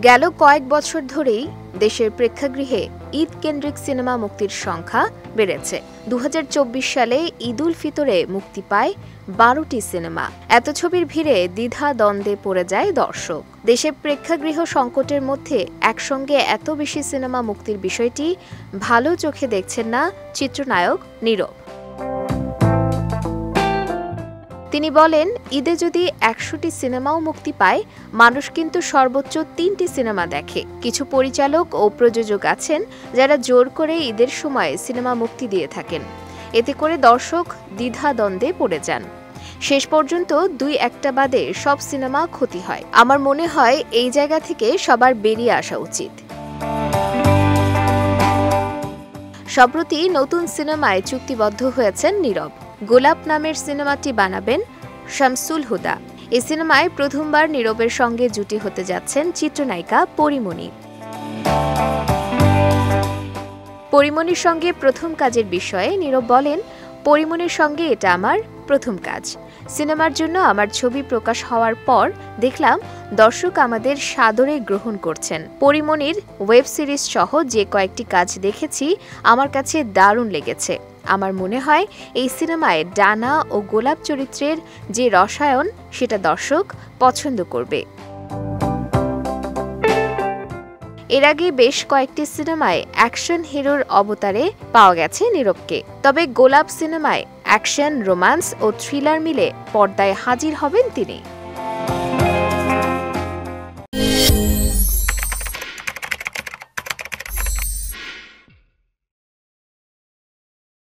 গেল কয়েক বছর ধরেই দেশের প্রেক্ষাগৃহে ঈদ কেন্দ্রিক সিনেমা মুক্তির সংখ্যা বেড়েছে। ২০২৪ সালে ঈদ উল ফিতরে মুক্তি পায় ১২টি সিনেমা। এত ছবির ভিড়ে দ্বিধা দ্বন্দ্বে পড়ে যায় দর্শক। দেশের প্রেক্ষাগৃহ সংকটের মধ্যে একসঙ্গে এত বেশি সিনেমা মুক্তির বিষয়টি ভালো চোখে দেখছেন না চিত্রনায়ক নীরব। তিনি বলেন, ঈদে যদি ১০০টি সিনেমাও মুক্তি পায়, মানুষ কিন্তু সর্বোচ্চ ৩টি সিনেমা দেখে। কিছু পরিচালক ও প্রযোজক আছেন যারা জোর করে ঈদের সময় সিনেমা মুক্তি দিয়ে থাকেন। এতে করে দর্শক দ্বিধাদ্বন্দ্বে পড়ে যান। শেষ পর্যন্ত ২-১টা বাদে সব সিনেমা ক্ষতি হয়। আমার মনে হয় এই জায়গা থেকে সবার বেরিয়ে আসা উচিত। সম্প্রতি নতুন সিনেমায় চুক্তিবদ্ধ হয়েছেন নীরব। গোলাপ নামের সিনেমাটি বানাবেন শামসুল হুদা। এই সিনেমায় প্রথমবার নীরবের সঙ্গে জুটি হতে যাচ্ছেন চিত্রনায়িকা পরীমণি। পরীমণির সঙ্গে প্রথম কাজের বিষয়ে নীরব বলেন, পরীমণির সঙ্গে এটা আমার প্রথম কাজ। সিনেমার জন্য আমার ছবি প্রকাশ হওয়ার পর দেখলাম দর্শক আমাদের সাদরে গ্রহণ করছেন। পরীমণির ওয়েব সিরিজ সহ যে কয়েকটি কাজ দেখেছি আমার কাছে দারুণ লেগেছে। আমার মনে হয় এই সিনেমায় ডানা ও গোলাপ চরিত্রের যে রসায়ন সেটা দর্শক পছন্দ করবে। এর আগে বেশ কয়েকটি সিনেমায় অ্যাকশন হিরোর অবতারে পাওয়া গেছে নীরবকে। তবে গোলাপ সিনেমায় অ্যাকশন, রোম্যান্স ও থ্রিলার মিলে পর্দায় হাজির হবেন তিনি।